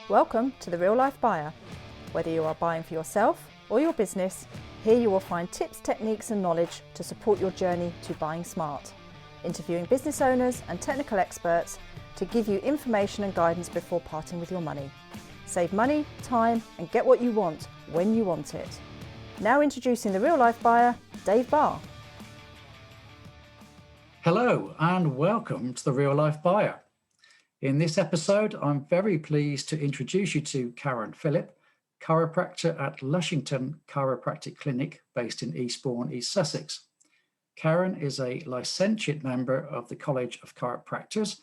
Welcome to The Real Life Buyer. Whether you are buying for yourself or your business, here you will find tips, techniques and knowledge to support your journey to buying smart. Interviewing business owners and technical experts to give you information and guidance before parting with your money. Save money, time and get what you want when you want it. Now introducing the Real Life Buyer, Dave Barr. Hello and welcome to the Real Life Buyer. In this episode, I'm very pleased to introduce you to Karen Philip, chiropractor at Lushington Chiropractic Clinic based in Eastbourne, East Sussex. Karen is a licentiate member of the College of Chiropractors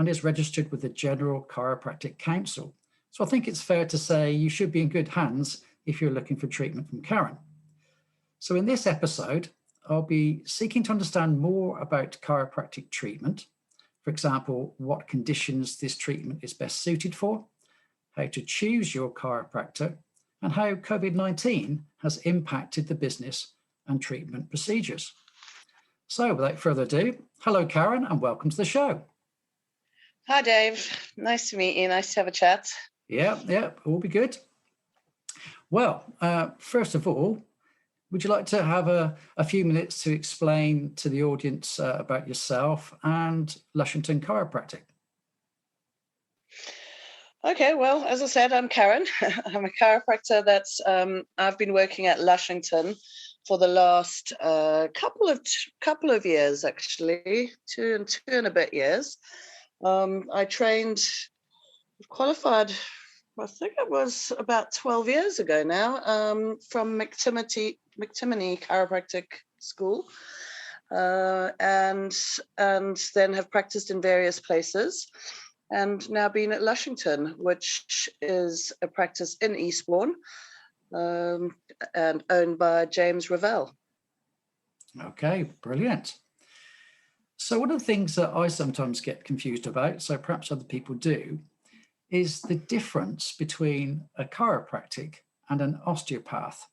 and is registered with the General Chiropractic Council. So I think it's fair to say you should be in good hands if you're looking for treatment from Karen. So in this episode, I'll be seeking to understand more about chiropractic treatment. For example, what conditions this treatment is best suited for, how to choose your chiropractor, and how COVID-19 has impacted the business and treatment procedures. So without further ado, hello Karen and welcome to the show. Hi Dave, nice to meet you, nice to have a chat. Yeah, all be good. Well, first of all, would you like to have a few minutes to explain to the audience about yourself and Lushington Chiropractic? Okay, well, as I said, I'm Karen. I'm a chiropractor that's I've been working at Lushington for the last couple of years, actually, two and a bit years. I qualified, I think it was about 12 years ago now, from McTimoney Chiropractic School, and then have practiced in various places, and now been at Lushington, which is a practice in Eastbourne, and owned by James Revell. Okay, brilliant. So one of the things that I sometimes get confused about, so perhaps other people do, is the difference between a chiropractic and an osteopath,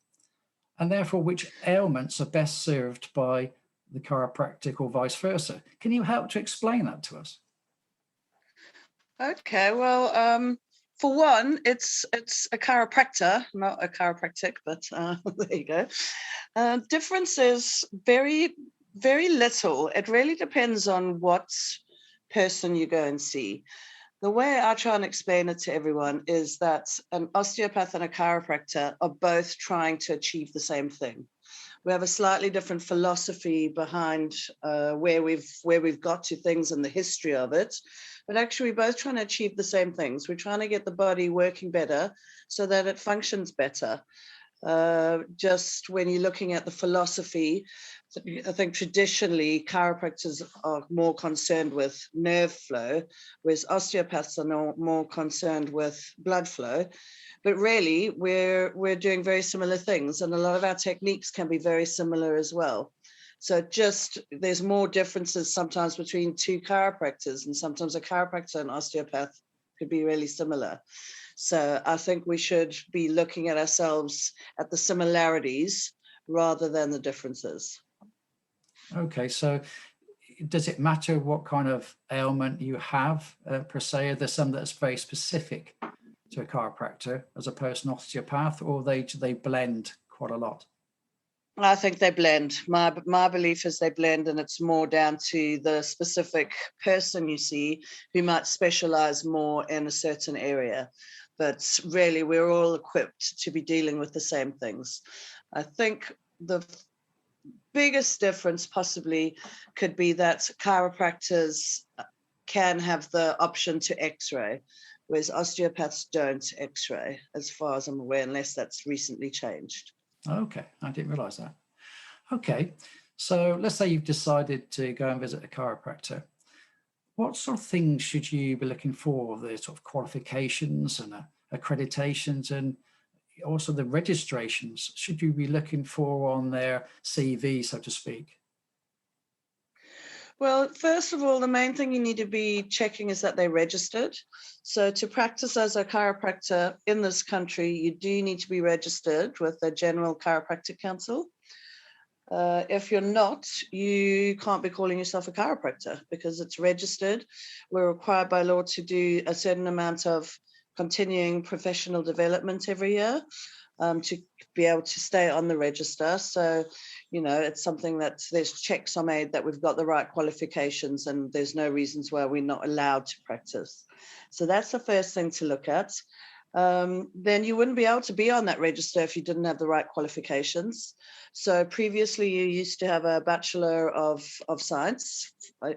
and therefore which ailments are best served by the chiropractic or vice versa. Can you help to explain that to us? Okay, well, for one, it's a chiropractor, not a chiropractic, but there you go. Difference is very, very little. It really depends on what person you go and see. The way I try and explain it to everyone is that an osteopath and a chiropractor are both trying to achieve the same thing. We have a slightly different philosophy behind where we've got to things and the history of it, but actually we're both trying to achieve the same things. We're trying to get the body working better so that it functions better. Just when you're looking at the philosophy, I think traditionally chiropractors are more concerned with nerve flow, whereas osteopaths are more concerned with blood flow. But really, we're doing very similar things, and a lot of our techniques can be very similar as well. So there's more differences sometimes between two chiropractors, and sometimes a chiropractor and osteopath could be really similar. So I think we should be looking at ourselves at the similarities rather than the differences. Okay, so does it matter what kind of ailment you have per se? Are there some that's very specific to a chiropractor as opposed to an osteopath, or they blend quite a lot? I think they blend. My belief is they blend, and it's more down to the specific person you see who might specialize more in a certain area. But really, we're all equipped to be dealing with the same things. I think the biggest difference possibly could be that chiropractors can have the option to x-ray, whereas osteopaths don't x-ray, as far as I'm aware, unless that's recently changed. Okay, I didn't realize that. Okay, so let's say you've decided to go and visit a chiropractor. What sort of things should you be looking for? The sort of qualifications and accreditations, and also the registrations should you be looking for on their CV, so to speak? Well, first of all, the main thing you need to be checking is that they're registered. So to practice as a chiropractor in this country, you do need to be registered with the General Chiropractic Council. If you're not, you can't be calling yourself a chiropractor because it's registered. We're required by law to do a certain amount of continuing professional development every year to be able to stay on the register. So, it's something that there's checks are made that we've got the right qualifications, and there's no reasons why we're not allowed to practice. So that's the first thing to look at. Then you wouldn't be able to be on that register if you didn't have the right qualifications. So previously you used to have a Bachelor of Science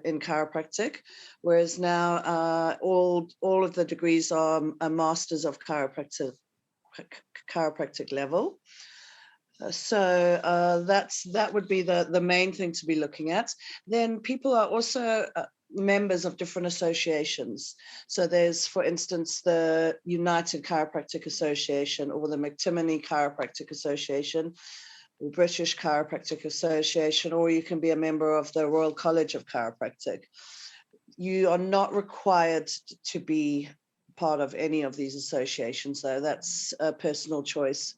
in chiropractic, whereas now all of the degrees are a Masters of Chiropractic level. So that would be the main thing to be looking at. Then people are also members of different associations. So there's, for instance, the United Chiropractic Association, or the McTimoney Chiropractic Association, the British Chiropractic Association, or you can be a member of the Royal College of Chiropractic. You are not required to be part of any of these associations, though. That's a personal choice.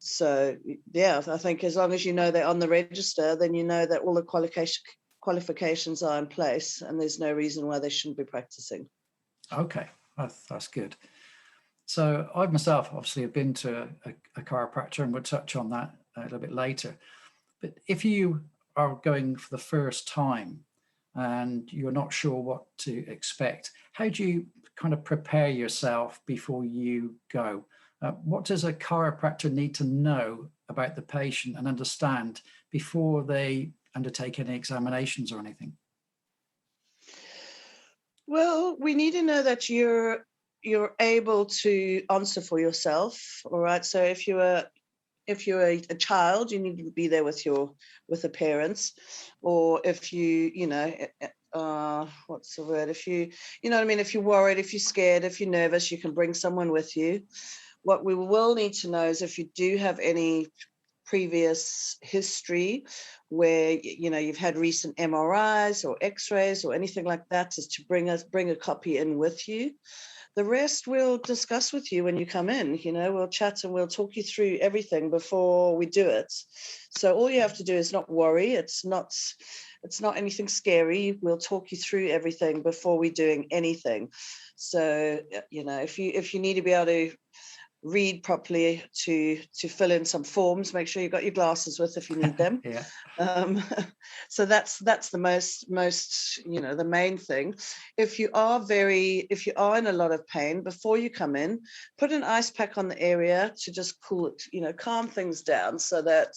So, yeah, I think as long as you know they're on the register, then you know that all the qualifications are in place, and there's no reason why they shouldn't be practicing. Okay, that's good. So I myself obviously have been to a chiropractor, and we'll touch on that a little bit later. But if you are going for the first time and you're not sure what to expect, how do you kind of prepare yourself before you go? What does a chiropractor need to know about the patient and understand before they undertake any examinations or anything? Well, we need to know that you're able to answer for yourself. All right. So if you're a child, you need to be there with the parents. Or if what's the word? If you know what I mean? If you're worried, if you're scared, if you're nervous, you can bring someone with you. What we will need to know is if you do have any previous history where you've had recent MRIs or X-rays or anything like that, is to bring a copy in with you. The rest we'll discuss with you when you come in. We'll chat and we'll talk you through everything before we do it. So all you have to do is not worry. It's not anything scary. We'll talk you through everything before we're doing anything. So if you need to be able to read properly, to fill in some forms, make sure you've got your glasses with if you need them. Yeah. So that's the most the main thing. If you are in a lot of pain, before you come in, put an ice pack on the area to just cool it, calm things down, so that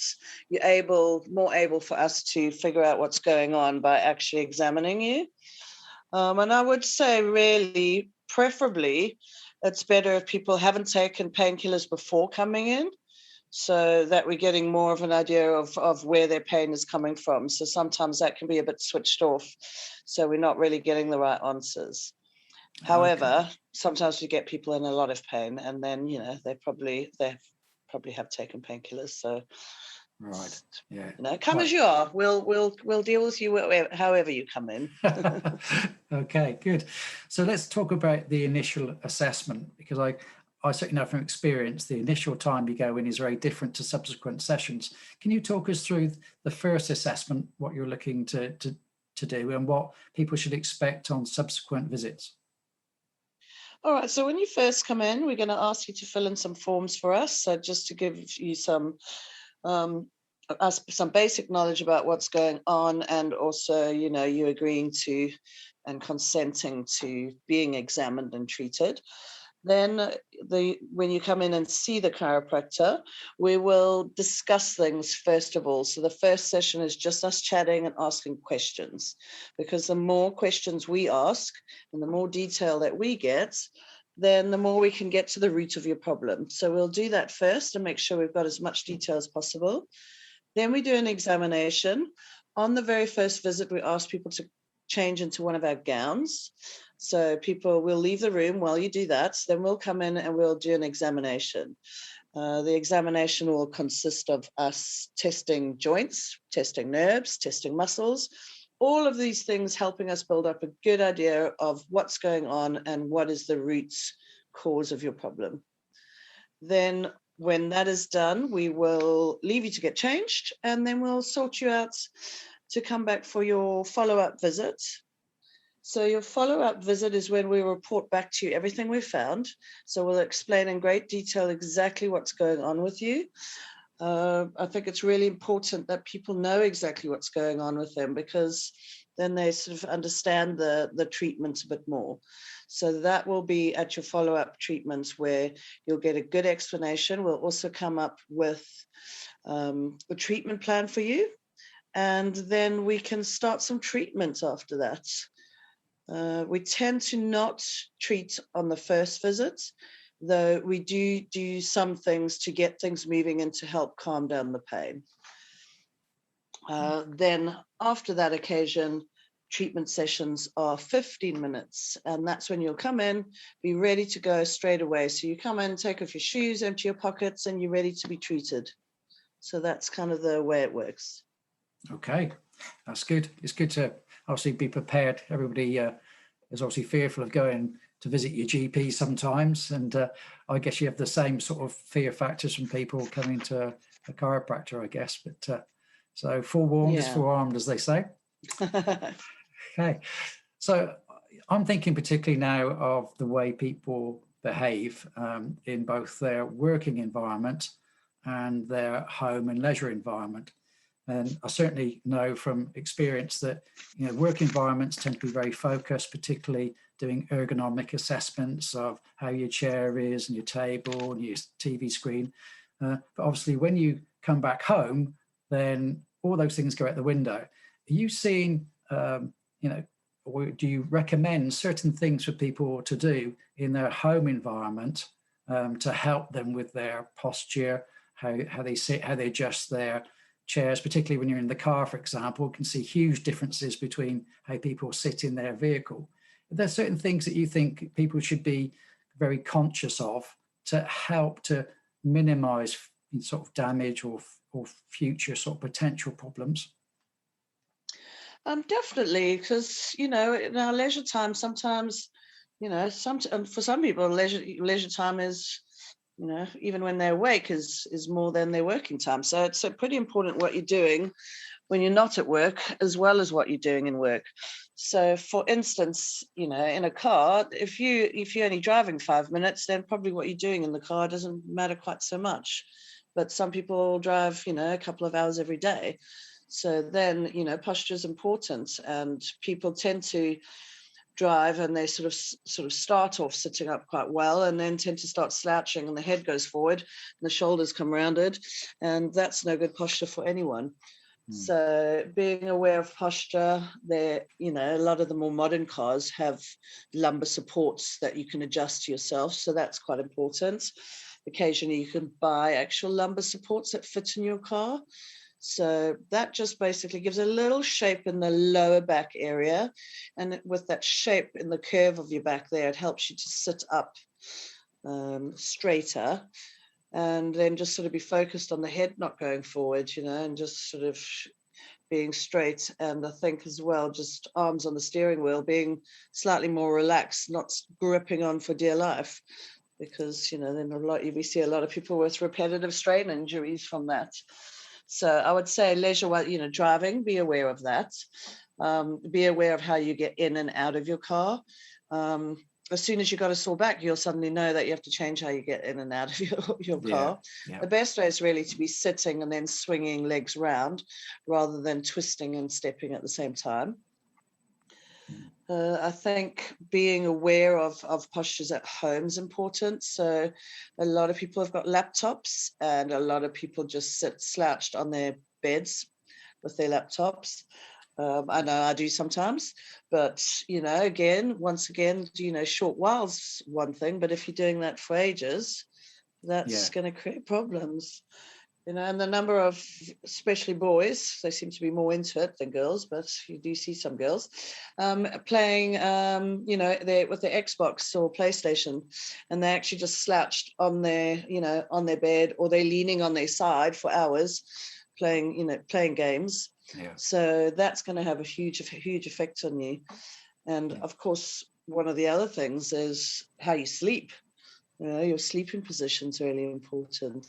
you're more able for us to figure out what's going on by actually examining you. And I would say, really, preferably, it's better if people haven't taken painkillers before coming in, so that we're getting more of an idea of where their pain is coming from. So sometimes that can be a bit switched off, so we're not really getting the right answers. However, sometimes we get people in a lot of pain, and then they probably have taken painkillers. So right, yeah, come as you are. We'll deal with you however you come in. Okay, good. So let's talk about the initial assessment, because I certainly know from experience the initial time you go in is very different to subsequent sessions. Can you talk us through the first assessment, what you're looking to do, and what people should expect on subsequent visits? All right, so when you first come in, we're going to ask you to fill in some forms for us. So just to give you some basic knowledge about what's going on, and also, you agreeing to and consenting to being examined and treated. Then when you come in and see the chiropractor, we will discuss things first of all. So the first session is just us chatting and asking questions, because the more questions we ask and the more detail that we get, then the more we can get to the root of your problem. So we'll do that first and make sure we've got as much detail as possible. Then we do an examination. On the very first visit, we ask people to change into one of our gowns. So people will leave the room while you do that. Then we'll come in and we'll do an examination. The examination will consist of us testing joints, testing nerves, testing muscles, all of these things helping us build up a good idea of what's going on and what is the root cause of your problem. Then when that is done, we will leave you to get changed, and then we'll sort you out to come back for your follow-up visit. So your follow-up visit is when we report back to you everything we found. So we'll explain in great detail exactly what's going on with you. I think it's really important that people know exactly what's going on with them, because then they sort of understand the treatments a bit more. So that will be at your follow-up treatments, where you'll get a good explanation. We'll also come up with a treatment plan for you, and then we can start some treatments after that. We tend to not treat on the first visit, though we do some things to get things moving and to help calm down the pain. Then after that occasion, treatment sessions are 15 minutes, and that's when you'll come in, be ready to go straight away. So you come in, take off your shoes, empty your pockets, and you're ready to be treated. So that's kind of the way it works. Okay, that's good. It's good to obviously be prepared. Everybody is obviously fearful of going to visit your GP sometimes, and I guess you have the same sort of fear factors from people coming to a chiropractor, I guess. But so forewarned is forearmed, as they say. Okay, so I'm thinking particularly now of the way people behave in both their working environment and their home and leisure environment. And I certainly know from experience that, you know, work environments tend to be very focused, particularly doing ergonomic assessments of how your chair is and your table and your TV screen. But obviously, when you come back home, then all those things go out the window. Are you seeing, or do you recommend certain things for people to do in their home environment to help them with their posture, how they sit, how they adjust their chairs, particularly when you're in the car, for example? You can see huge differences between how people sit in their vehicle. Are there certain things that you think people should be very conscious of to help to minimize sort of damage or future sort of potential problems? Definitely, because, in our leisure time, sometimes, for some people, leisure time is, even when they're awake is more than their working time. So it's pretty important what you're doing when you're not at work, as well as what you're doing in work. So for instance, in a car, if you're only driving 5 minutes, then probably what you're doing in the car doesn't matter quite so much. But some people drive, a couple of hours every day. So then, posture is important, and people tend to drive and they sort of start off sitting up quite well, and then tend to start slouching, and the head goes forward and the shoulders come rounded, and that's no good posture for anyone. So being aware of posture, a lot of the more modern cars have lumbar supports that you can adjust to yourself. So that's quite important. Occasionally you can buy actual lumbar supports that fit in your car. So that just basically gives a little shape in the lower back area. And with that shape in the curve of your back there, it helps you to sit up straighter, and then just sort of be focused on the head not going forward, and just sort of being straight. And I think as well, just arms on the steering wheel, being slightly more relaxed, not gripping on for dear life, because, then we see a lot of people with repetitive strain injuries from that. So I would say leisure, driving, be aware of that. Be aware of how you get in and out of your car. As soon as you got a sore back, you'll suddenly know that you have to change how you get in and out of your car. Yeah. The best way is really to be sitting and then swinging legs round, rather than twisting and stepping at the same time. I think being aware of postures at home is important. So a lot of people have got laptops, and a lot of people just sit slouched on their beds with their laptops. I know I do sometimes, but, once again, short while's one thing, but if you're doing that for ages, that's going to create problems. And the number of, especially boys, they seem to be more into it than girls, but you do see some girls playing, with their Xbox or PlayStation, and they actually just slouched on their bed, or they're leaning on their side for hours playing games. Yeah. So that's going to have a huge effect on you. And of course, one of the other things is how you sleep. Your sleeping position is really important.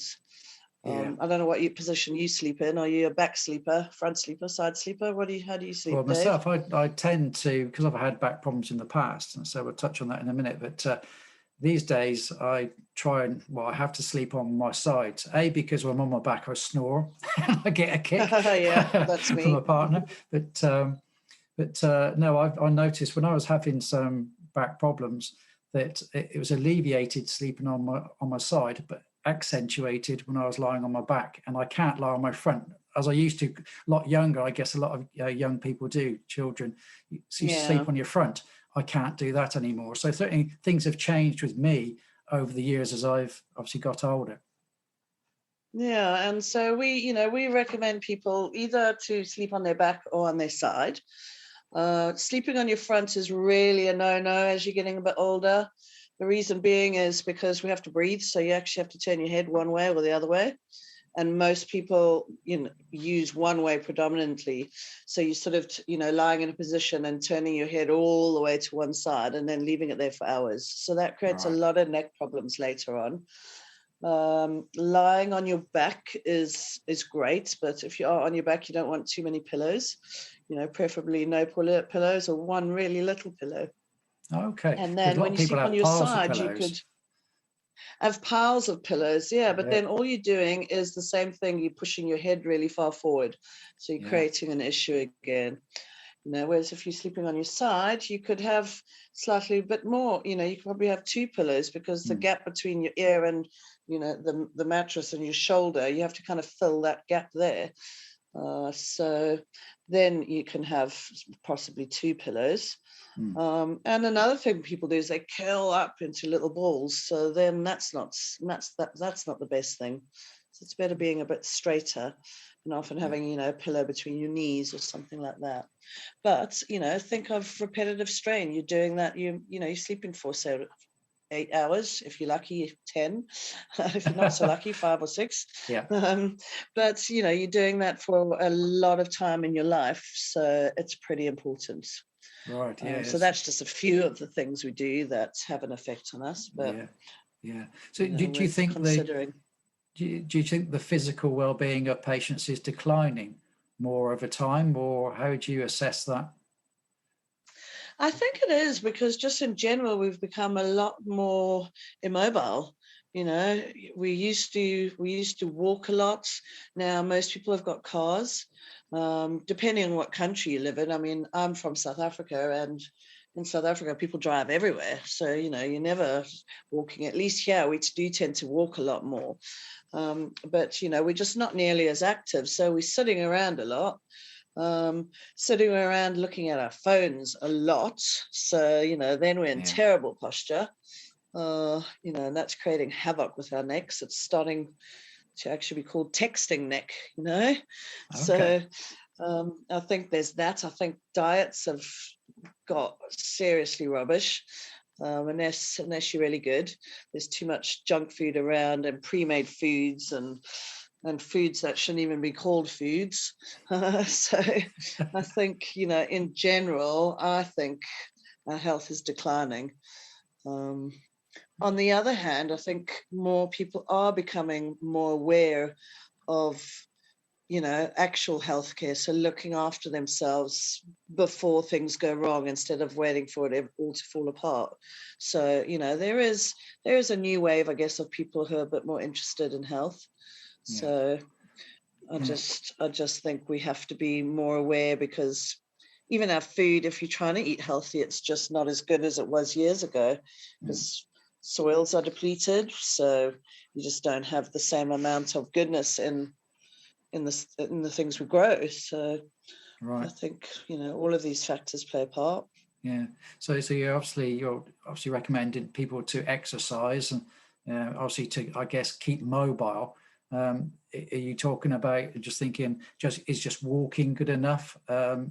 I don't know what position you sleep in. Are you a back sleeper, front sleeper, side sleeper? How do you sleep, Well, Dave? myself, I tend to, because I've had back problems in the past, and so we'll touch on that in a minute. But these days, I I have to sleep on my side. Because when I'm on my back, I snore and I get a kick Yeah, that's me. from my partner. But no, I noticed when I was having some back problems that it was alleviated sleeping on my side, but accentuated when I was lying on my back, and I can't lie on my front as I used to. A lot younger, I guess a lot of young people do, children. So you sleep on your front. I can't do that anymore. So certainly things have changed with me over the years as I've obviously got older. Yeah, and so we recommend people either to sleep on their back or on their side. Sleeping on your front is really a no-no as you're getting a bit older. The reason being is because we have to breathe, so you actually have to turn your head one way or the other way. And most people, use one way predominantly. So you sort of, lying in a position and turning your head all the way to one side and then leaving it there for hours. So that creates a lot of neck problems later on. Lying on your back is great, but if you are on your back, you don't want too many pillows. Preferably no pillows or one really little pillow. Okay. And then when you sleep on your side, you could have piles of pillows, but then all you're doing is the same thing. You're pushing your head really far forward, so you're creating an issue again. Whereas if you're sleeping on your side, you could have slightly bit more. You could probably have two pillows, because the gap between your ear and the mattress and your shoulder, you have to kind of fill that gap there. So then you can have possibly two pillows. And another thing people do is they curl up into little balls. So then that's not the best thing. So it's better being a bit straighter and often having, a pillow between your knees or something like that. But, think of repetitive strain. You're doing that, you're sleeping for, say, 8 hours, if you're lucky, 10, if you're not so lucky, 5 or 6. But you're doing that for a lot of time in your life, so it's pretty important. Right. Yeah. So that's just a few of the things we do that have an effect on us. But so do you think do you think the physical well-being of patients is declining more over time, or how do you assess that? I think it is, because just in general, we've become a lot more immobile. We used to walk a lot. Now most people have got cars, depending on what country you live in. I mean, I'm from South Africa, and in South Africa, people drive everywhere. So, you're never walking. At least here, we do tend to walk a lot more. But, we're just not nearly as active. So we're sitting around a lot. Sitting around looking at our phones a lot. So, then we're in terrible posture, and that's creating havoc with our necks. It's starting to actually be called texting neck, So I think there's that. I think diets have got seriously rubbish. Unless you're really good. There's too much junk food around, and pre-made foods, and foods that shouldn't even be called foods. So I think, in general, I think our health is declining. On the other hand, I think more people are becoming more aware of, actual healthcare. So looking after themselves before things go wrong, instead of waiting for it all to fall apart. So, there is a new wave, I guess, of people who are a bit more interested in health. So I just think we have to be more aware, because even our food, if you're trying to eat healthy, it's just not as good as it was years ago, because soils are depleted. So you just don't have the same amount of goodness in the things we grow. So I think, all of these factors play a part. Yeah. So you're obviously recommending people to exercise, and obviously to, I guess, keep mobile. Are you talking about just thinking is just walking good enough? How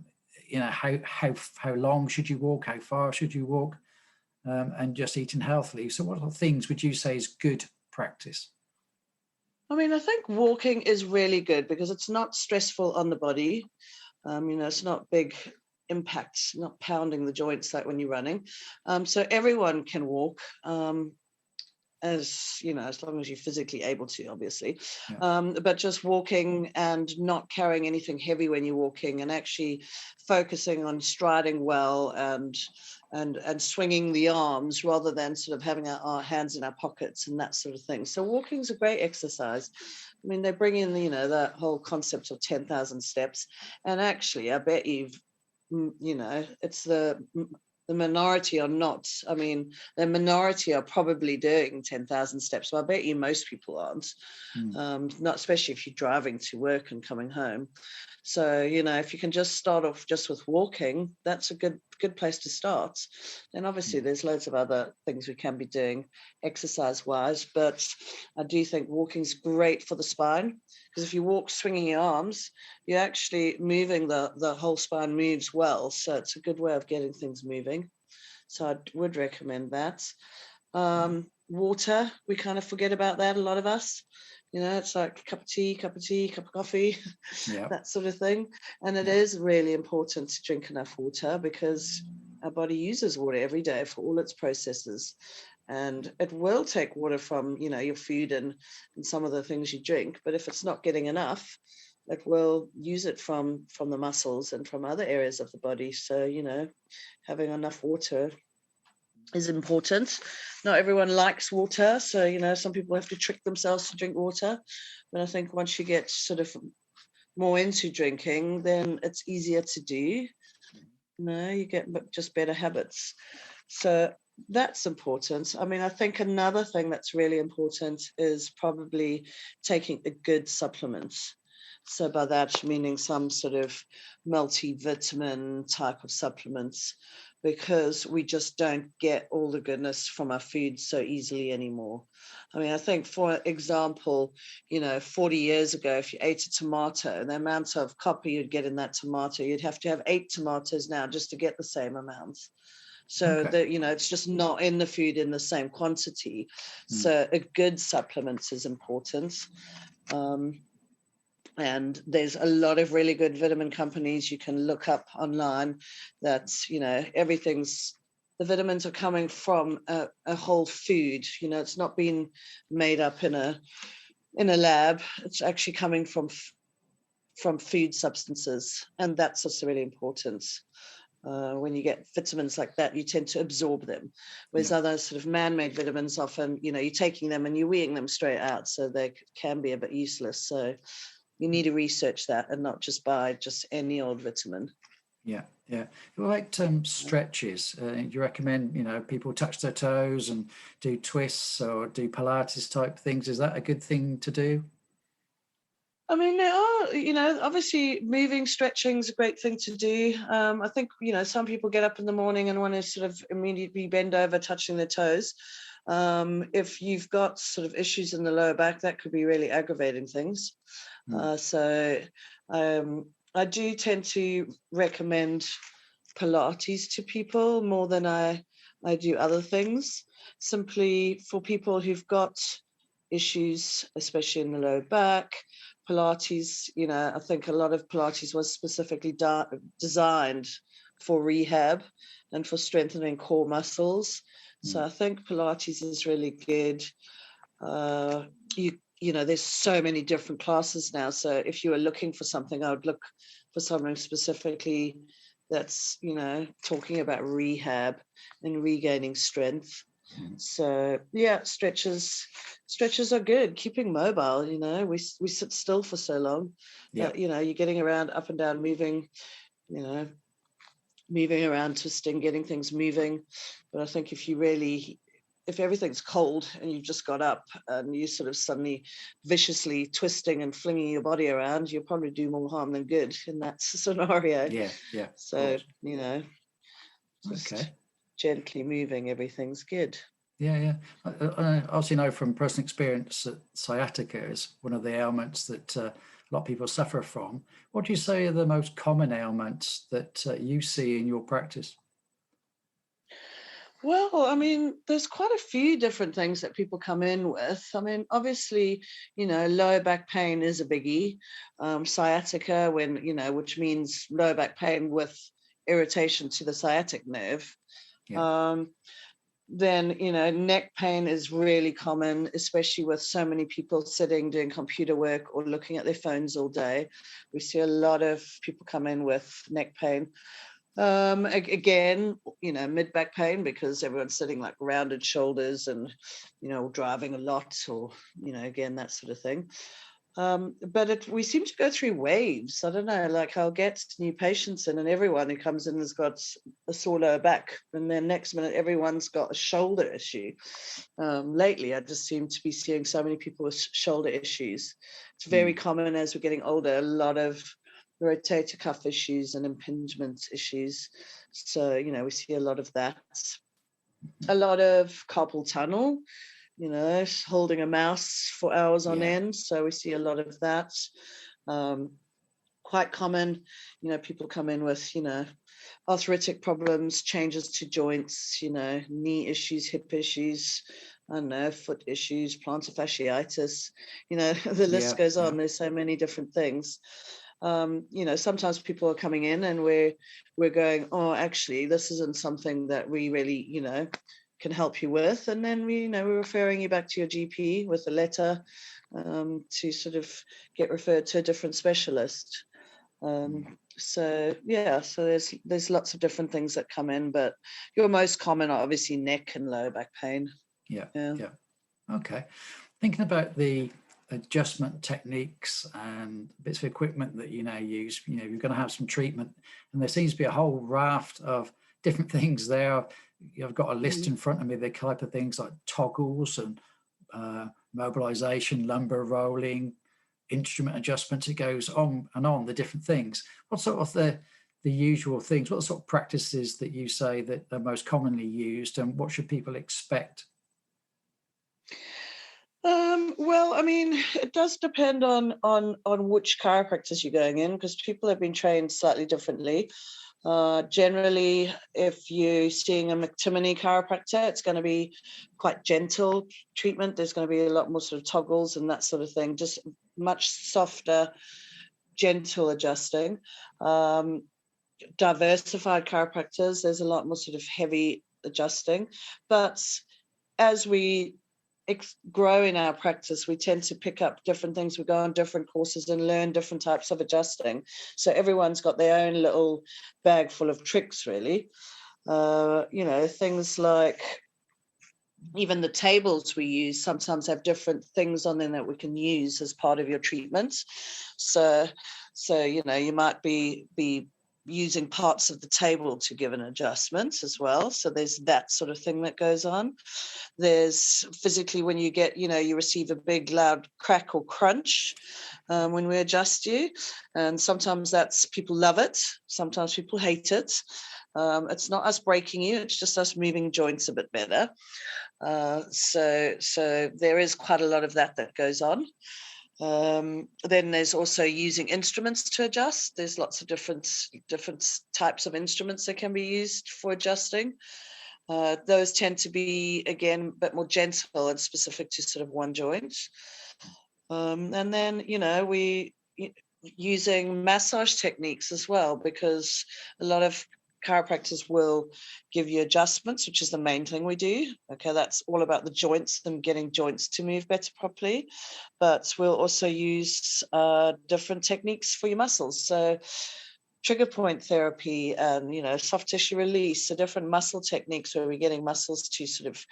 long should you walk? How far should you walk? And just eating healthily. So what things would you say is good practice? I mean, I think walking is really good, because it's not stressful on the body. It's not big impacts, not pounding the joints like when you're running. So everyone can walk. as you know, as long as you're physically able to, obviously. Yeah. But just walking and not carrying anything heavy when you're walking, and actually focusing on striding well and swinging the arms rather than sort of having our hands in our pockets and that sort of thing. So walking is a great exercise. I mean, they bring in, you know, that whole concept of 10,000 steps, and actually, I bet you know, it's the minority are not. I mean, the minority are probably doing 10,000 steps. So I bet you most people aren't, not especially if you're driving to work and coming home. So, you know, if you can just start off just with walking, that's a good place to start. And obviously there's loads of other things we can be doing exercise wise, but I do think walking's great for the spine, because if you walk swinging your arms, you're actually moving the whole spine moves well. So it's a good way of getting things moving. So I would recommend that. Water, we kind of forget about that, a lot of us. You know, it's like a cup of tea, cup of coffee, that sort of thing. And it is really important to drink enough water, because our body uses water every day for all its processes. And it will take water from, you know, your food and some of the things you drink. But if it's not getting enough, it will use it from the muscles and from other areas of the body. So, you know, having enough water is important. Not everyone likes water, so you know, some people have to trick themselves to drink water. But I think once you get sort of more into drinking, then it's easier to do. You know, you get just better habits. So that's important. I mean, I think another thing that's really important is probably taking a good supplement. So by that meaning some sort of multivitamin type of supplements, because we just don't get all the goodness from our food so easily anymore. I mean, I think, for example, you know, 40 years ago, if you ate a tomato, the amount of copper you'd get in that tomato, you'd have to have 8 tomatoes now just to get the same amount. So that, you know, it's just not in the food in the same quantity. So a good supplement is important. And there's a lot of really good vitamin companies you can look up online that, you know, the vitamins are coming from a whole food. You know, it's not been made up in a lab. It's actually coming from food substances. And that's also really important. When you get vitamins like that, you tend to absorb them. Whereas other sort of man-made vitamins, often, you know, you're taking them and you're weeing them straight out. So they can be a bit useless. So you need to research that and not just buy just any old vitamin. Yeah. Like stretches, do you recommend, you know, people touch their toes and do twists or do Pilates type things? Is that a good thing to do? I mean, there are, you know, obviously moving, stretching is a great thing to do. I think, you know, some people get up in the morning and want to sort of immediately bend over, touching their toes. If you've got sort of issues in the lower back, that could be really aggravating things. So I do tend to recommend Pilates to people more than I do other things, simply for people who've got issues, especially in the lower back. Pilates, you know, I think a lot of Pilates was specifically designed for rehab and for strengthening core muscles. So I think Pilates is really good. You know, there's so many different classes now. So if you were looking for something, I would look for something specifically that's, you know, talking about rehab and regaining strength. So yeah, stretches are good. Keeping mobile, you know, we sit still for so long. You know, you're getting around, up and down, moving, you know, moving around, twisting, getting things moving. But I think if everything's cold and you've just got up and you sort of suddenly viciously twisting and flinging your body around, you'll probably do more harm than good in that scenario. Yeah. So, you know, just gently moving, everything's good. Yeah. I also know from personal experience that sciatica is one of the ailments that a lot of people suffer from. What do you say are the most common ailments that you see in your practice? Well, I mean, there's quite a few different things that people come in with. I mean, obviously, you know, lower back pain is a biggie. Sciatica, which means lower back pain with irritation to the sciatic nerve. then, neck pain is really common, especially with so many people sitting doing computer work or looking at their phones all day. We see a lot of people come in with neck pain. Again, mid-back pain, because everyone's sitting like rounded shoulders and, driving a lot, or, again, that sort of thing. But we seem to go through waves. I don't know, like I'll get new patients in, and everyone who comes in has got a sore lower back, and then next minute everyone's got a shoulder issue. Lately, I just seem to be seeing so many people with shoulder issues. It's very common as we're getting older, a lot of rotator cuff issues and impingement issues. So, we see a lot of that. A lot of carpal tunnel, holding a mouse for hours on end. So we see a lot of that. Quite common, people come in with, arthritic problems, changes to joints, knee issues, hip issues, I don't know, foot issues, plantar fasciitis, the list goes on. There's so many different things. Sometimes people are coming in and we're going, oh, actually, this isn't something that we really, can help you with. And then we're referring you back to your GP with a letter to sort of get referred to a different specialist. So there's lots of different things that come in, but your most common are obviously neck and lower back pain. Yeah. Okay. Thinking about the adjustment techniques and bits of equipment that you now use, you're going to have some treatment, and there seems to be a whole raft of different things there. I've got a list in front of me, the type of things like toggles and mobilization, lumbar rolling, instrument adjustments. It goes on and on, the different things. What sort of the usual things, what sort of practices that you say that are most commonly used, and what should people expect? Well, I mean, it does depend on which chiropractors you're going in, because people have been trained slightly differently. Generally, if you're seeing a McTimoney chiropractor, it's going to be quite gentle treatment. There's going to be a lot more sort of toggles and that sort of thing, just much softer, gentle adjusting. Diversified chiropractors, there's a lot more sort of heavy adjusting. But as we grow in our practice, we tend to pick up different things. We go on different courses and learn different types of adjusting. So everyone's got their own little bag full of tricks, really. Things like even the tables we use sometimes have different things on them that we can use as part of your treatment. So you might be using parts of the table to give an adjustment as well. So there's that sort of thing that goes on. There's physically when you get, you receive a big loud crack or crunch when we adjust you. And sometimes people love it. Sometimes people hate it. It's not us breaking you. It's just us moving joints a bit better. So there is quite a lot of that goes on. Then there's also using instruments to adjust. There's lots of different types of instruments that can be used for adjusting. Those tend to be, again, a bit more gentle and specific to sort of one joint. And then, we using massage techniques as well, because a lot of chiropractors will give you adjustments, which is the main thing we do. Okay, that's all about the joints and getting joints to move better properly. But we'll also use different techniques for your muscles. So trigger point therapy and, soft tissue release, so different muscle techniques where we're getting muscles to sort of,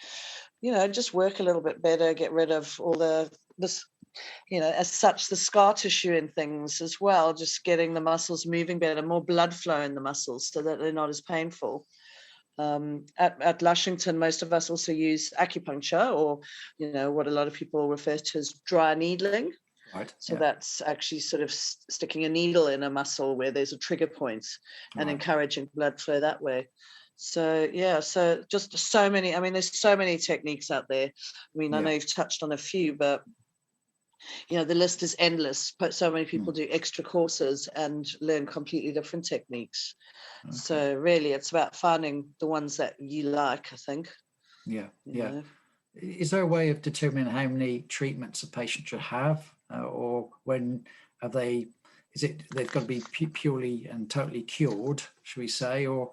just work a little bit better, get rid of all this, as such, the scar tissue and things as well, just getting the muscles moving better, more blood flow in the muscles so that they're not as painful. At Lushington, most of us also use acupuncture, or, what a lot of people refer to as dry needling. Right. So that's actually sort of sticking a needle in a muscle where there's a trigger point and encouraging blood flow that way. So, so just so many, there's so many techniques out there. I know you've touched on a few, but the list is endless, but so many people do extra courses and learn completely different techniques. Okay. So really it's about finding the ones that you like, I think. Yeah. Is there a way of determining how many treatments a patient should have, or when are they, they've got to be purely and totally cured, should we say, or,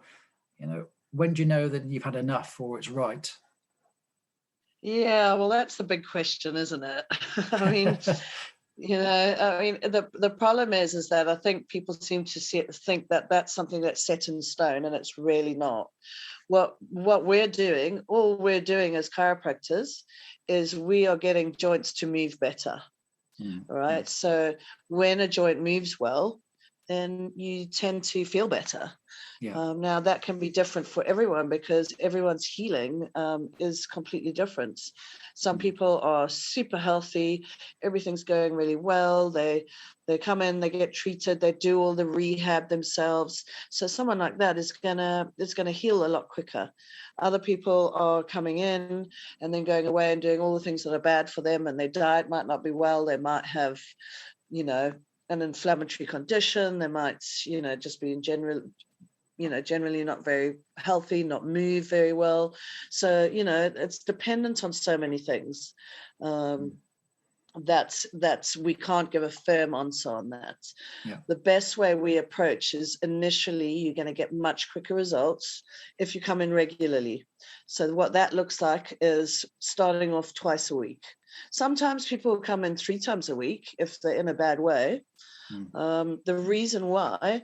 when do you know that you've had enough or it's right? Yeah, well, that's the big question, isn't it? I mean, the problem is that I think people seem to think that that's something that's set in stone, and it's really not. What we're doing, all we're doing as chiropractors, is we are getting joints to move better. Right. So when a joint moves well, then you tend to feel better. Now that can be different for everyone because everyone's healing is completely different. Some people are super healthy, everything's going really well. They come in, they get treated, they do all the rehab themselves. So someone like that is gonna heal a lot quicker. Other people are coming in and then going away and doing all the things that are bad for them, and their diet might not be well. They might have, an inflammatory condition. They might, just be in generally not very healthy, not move very well. So, it's dependent on so many things. That's we can't give a firm answer on that. The best way we approach is initially you're going to get much quicker results if you come in regularly. So what that looks like is starting off twice a week. Sometimes people come in 3 times a week if they're in a bad way. The reason why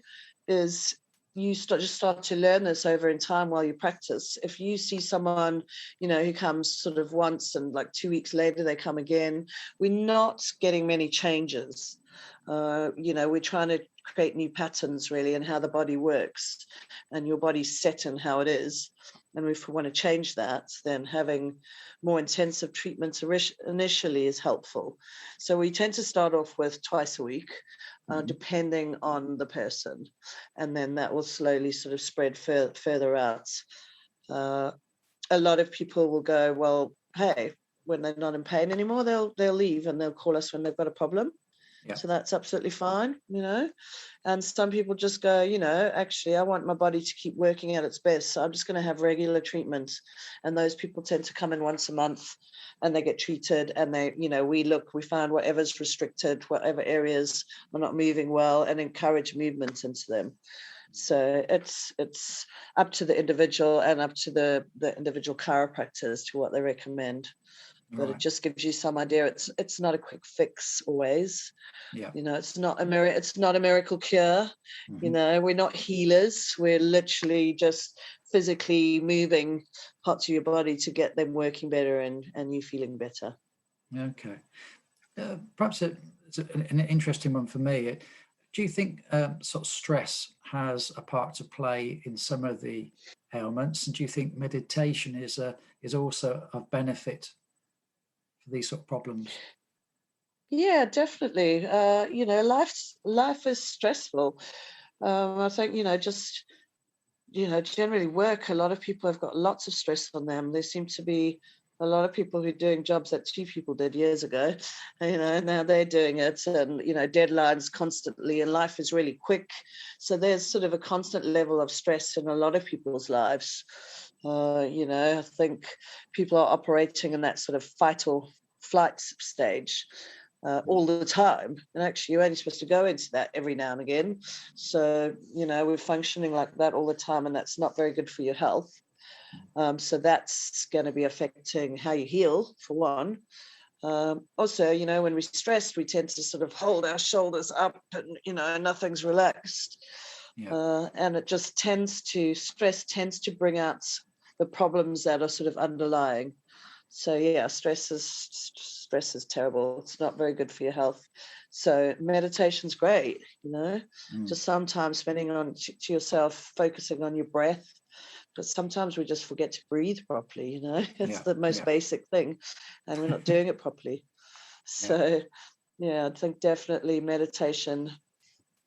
is you start to learn this over in time while you practice. If you see someone, who comes sort of once and like 2 weeks later they come again, we're not getting many changes. We're trying to create new patterns really in how the body works, and your body's set in how it is. And if we want to change that, then having more intensive treatments initially is helpful. So we tend to start off with twice a week, depending on the person. And then that will slowly sort of spread further out. A lot of people will go, well, hey, when they're not in pain anymore, they'll leave and they'll call us when they've got a problem. So that's absolutely fine, and some people just go, actually, I want my body to keep working at its best. So I'm just going to have regular treatment. And those people tend to come in once a month and they get treated, and they, we find whatever's restricted, whatever areas are not moving well, and encourage movement into them. So it's up to the individual and up to the individual chiropractors to what they recommend. But it just gives you some idea. It's not a quick fix always. It's not a miracle cure. We're not healers. We're literally just physically moving parts of your body to get them working better and you feeling better. Okay. Perhaps it's an interesting one for me. Do you think sort of stress has a part to play in some of the ailments? And do you think meditation is also of benefit for these sort of problems? Yeah, definitely. Life is stressful. I think, generally work, a lot of people have got lots of stress on them. There seem to be a lot of people who are doing jobs that 2 people did years ago, now they're doing it, and, deadlines constantly, and life is really quick. So there's sort of a constant level of stress in a lot of people's lives. I think people are operating in that sort of fight or flight stage all the time, and actually you're only supposed to go into that every now and again. So we're functioning like that all the time, and that's not very good for your health. So that's going to be affecting how you heal, for one. Also, when we're stressed, we tend to sort of hold our shoulders up, and nothing's relaxed. And it just stress tends to bring out the problems that are sort of underlying. So yeah, stress is terrible. It's not very good for your health. So meditation's great, just sometimes spending on to yourself, focusing on your breath. But sometimes we just forget to breathe properly, it's the most basic thing, and we're not doing it properly. So I think definitely meditation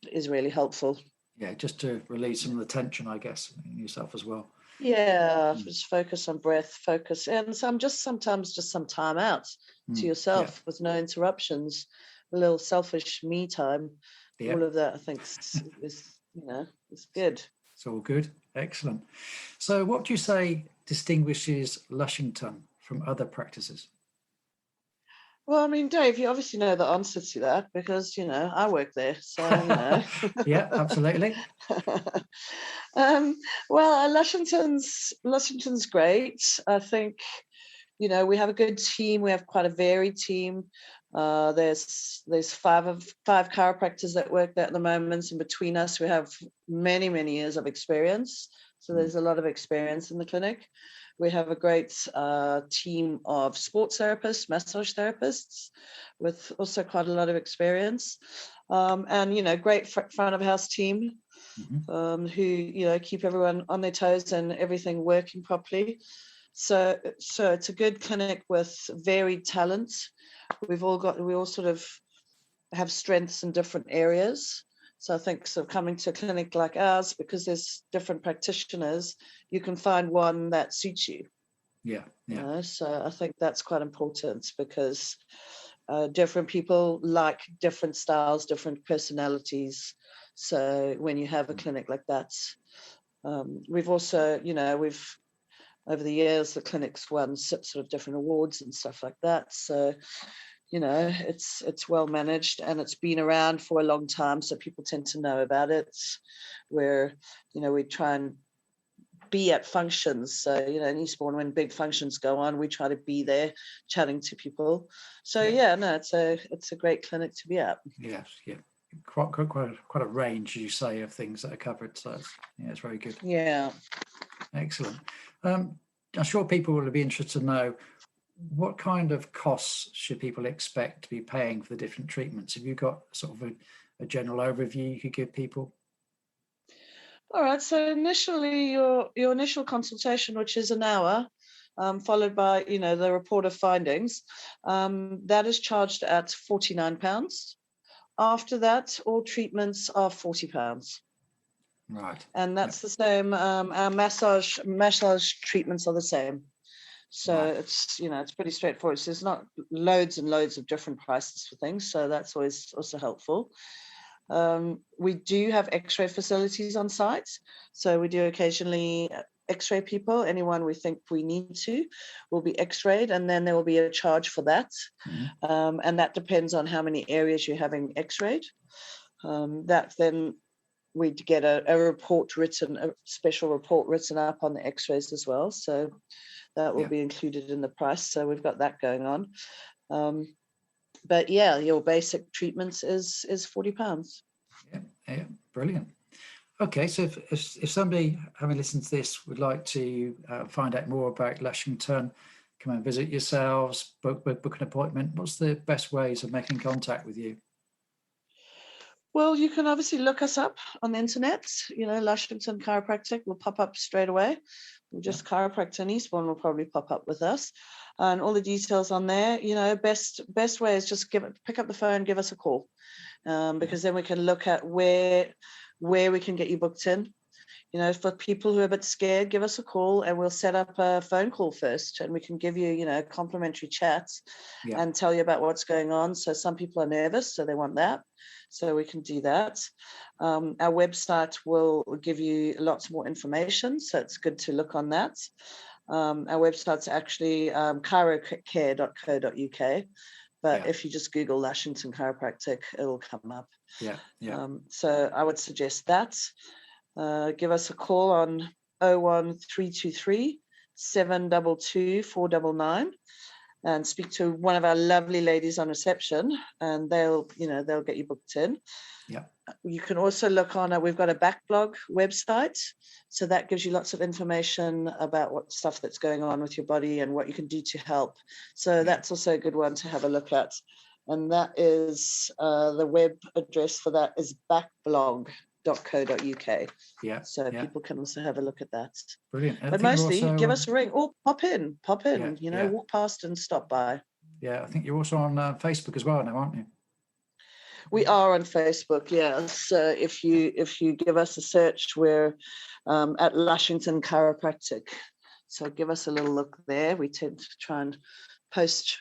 is really helpful. Yeah, just to release some of the tension, I guess, in yourself as well. Just focus on breath, and sometimes some time out to yourself with no interruptions, a little selfish me time. All of that, I think, is good. It's all good. Excellent. So what do you say distinguishes Lushington from other practices? Well, I mean, Dave, you obviously know the answer to that because, I work there. So, Yeah, absolutely. Well, Lushington's great. I think, you know, we have a good team. We have quite a varied team. There's five chiropractors that work there at the moment, and between us, we have many years of experience. So there's a lot of experience in the clinic. We have a great team of sports therapists, massage therapists, with also quite a lot of experience, and you know, great front of house team, who, you know, keep everyone on their toes and everything working properly. So it's a good clinic with varied talent. We all sort of have strengths in different areas. So I think sort of coming to a clinic like ours, because there's different practitioners, you can find one that suits you. Yeah. You know? So I think that's quite important, because different people like different styles, different personalities. So when you have a clinic like that, we've also, you know, over the years, the clinic's won sort of different awards and stuff like that. So, you know, it's well managed, and it's been around for a long time, so people tend to know about it. Where, you know, we try and be at functions. So, you know, in Eastbourne, when big functions go on, we try to be there chatting to people. So it's a great clinic to be at. Yes, yeah. Quite a range, you say, of things that are covered. So it's very good. Yeah. Excellent. I'm sure people will be interested to know, what kind of costs should people expect to be paying for the different treatments? Have you got sort of a general overview you could give people? All right. So initially, your initial consultation, which is an hour, followed by, you know, the report of findings, that is charged at £49. After that, all treatments are £40. Right. And that's the same. Our massage treatments are the same. So it's, you know, it's pretty straightforward. So there's not loads and loads of different prices for things. So that's always also helpful. We do have X-ray facilities on site. So we do occasionally X-ray people. Anyone we think we need to will be X-rayed, and then there will be a charge for that. And that depends on how many areas you're having X-rayed. That then we'd get a special report written up on the X-rays as well. So that will be included in the price. So we've got that going on. But yeah, your basic treatments is £40. Yeah, brilliant. Okay, so if somebody having listened to this would like to find out more about Lushington, come and visit yourselves, book an appointment, what's the best ways of making contact with you? Well, you can obviously look us up on the internet. You know, Lushington Chiropractic will pop up straight away. Just Chiropractor in Eastbourne will probably pop up with us, and all the details on there. You know, best way is just pick up the phone, give us a call, because then we can look at where we can get you booked in. You know, for people who are a bit scared, give us a call and we'll set up a phone call first, and we can give you, you know, complimentary chats and tell you about what's going on. So some people are nervous, so they want that. So we can do that. Our website will give you lots more information, so it's good to look on that. Our website's actually chirocare.co.uk, but if you just Google Lushington Chiropractic, it'll come up. So I would suggest that. Give us a call on 01323 722 499 and speak to one of our lovely ladies on reception, and they'll get you booked in. You can also look on we've got a backlog website, so that gives you lots of information about what stuff that's going on with your body and what you can do to help. So that's also a good one to have a look at, and that is the web address for that is backlog.co.uk. So people can also have a look at that. Brilliant. But mostly give us a ring or pop in, walk past and stop by. I think you're also on Facebook as well now, aren't you? We are on Facebook, so if you give us a search, we're at Lushington Chiropractic, so give us a little look there. We tend to try and post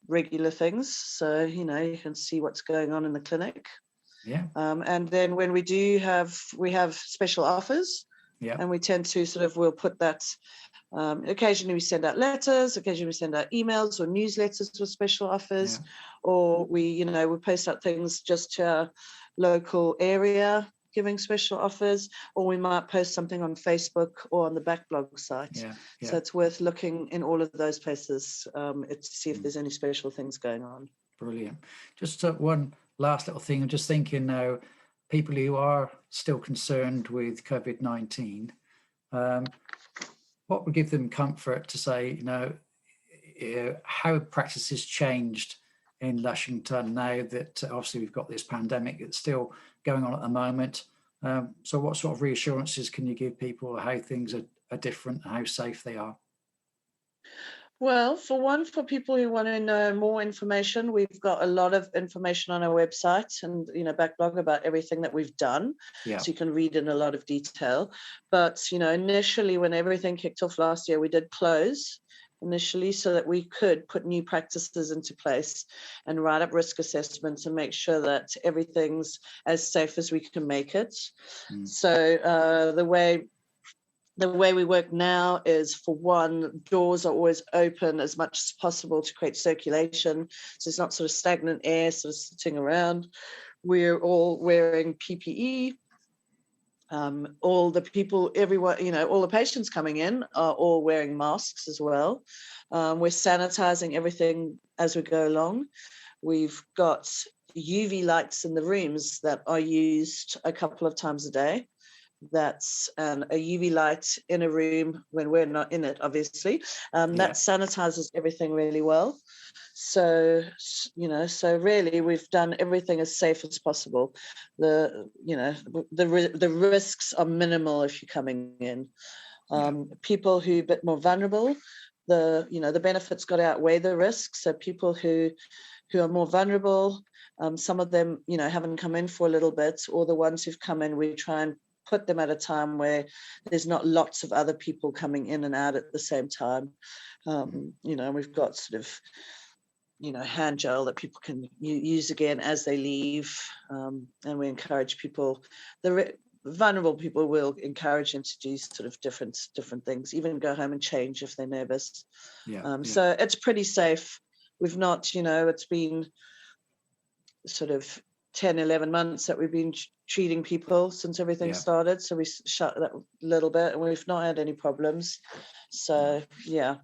regular things, so you can see what's going on in the clinic. And then when we have special offers, and we tend to we'll put that. Occasionally we send out letters, occasionally we send out emails or newsletters with special offers, or we post out things just to our local area. giving special offers, or we might post something on Facebook or on the Backblog site. Yeah. So it's worth looking in all of those places to see if there's any special things going on. Brilliant. Just one last little thing. I'm just thinking now, people who are still concerned with COVID-19, what would give them comfort to say, how practice has changed in Lushington now that obviously we've got this pandemic that's still going on at the moment. So what sort of reassurances can you give people how things are different, how safe they are? Well, for people who want to know more information, we've got a lot of information on our website and, Backblog about everything that we've done. Yeah. So you can read in a lot of detail. But, initially when everything kicked off last year, we did close initially so that we could put new practices into place and write up risk assessments and make sure that everything's as safe as we can make it. So the way we work now is, for one, doors are always open as much as possible to create circulation. So it's not sort of stagnant air sort of sitting around. We're all wearing PPE. All the people, everyone, all the patients coming in are all wearing masks as well. We're sanitizing everything as we go along. We've got UV lights in the rooms that are used a couple of times a day. That's a UV light in a room when we're not in it, obviously. That sanitizes everything really well. So really we've done everything as safe as possible. The risks are minimal if you're coming in. People who are a bit more vulnerable, the benefits got to outweigh the risks. So people who are more vulnerable, some of them, haven't come in for a little bit, or the ones who've come in, we try and put them at a time where there's not lots of other people coming in and out at the same time. We've got sort of, hand gel that people can use again as they leave. And we encourage people, vulnerable people will encourage them to do sort of different things, even go home and change if they're nervous. So it's pretty safe. We've not, it's been sort of 10, 11 months that we've been treating people since everything started. So we shut that a little bit and we've not had any problems. So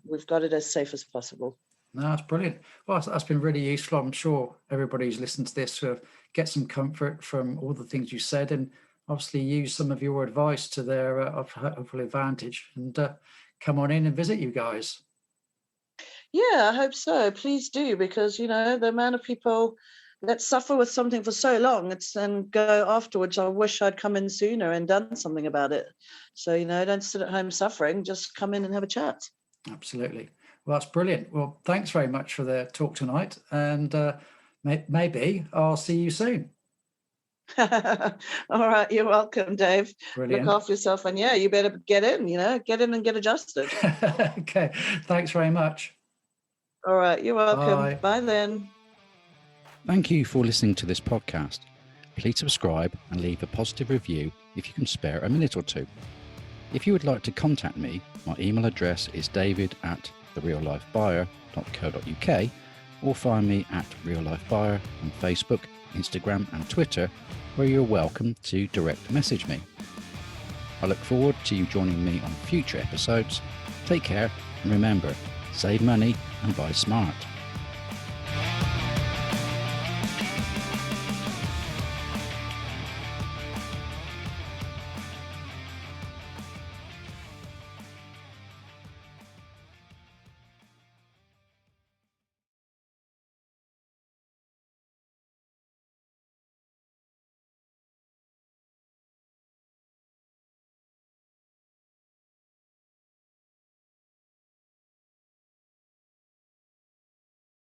we've got it as safe as possible. No, that's brilliant. Well, that's been really useful. I'm sure everybody who's listened to this will get some comfort from all the things you said, and obviously use some of your advice to their hopeful advantage, and come on in and visit you guys. Yeah, I hope so. Please do, because, the amount of people that suffer with something for so long, and go afterwards, I wish I'd come in sooner and done something about it. So, don't sit at home suffering, just come in and have a chat. Absolutely. Well, that's brilliant. Well, thanks very much for the talk tonight, and maybe I'll see you soon. All right, you're welcome, Dave. Brilliant. Look after yourself, and you better get in and get adjusted. Okay, thanks very much. All right, you're welcome. Bye then. Thank you for listening to this podcast. Please subscribe and leave a positive review if you can spare a minute or two. If you would like to contact me, my email address is david@reallifebuyer.co.uk, or find me at Real Life Buyer on Facebook, Instagram and Twitter, where you're welcome to direct message me. I look forward to you joining me on future episodes. Take care, and remember, save money and buy smart.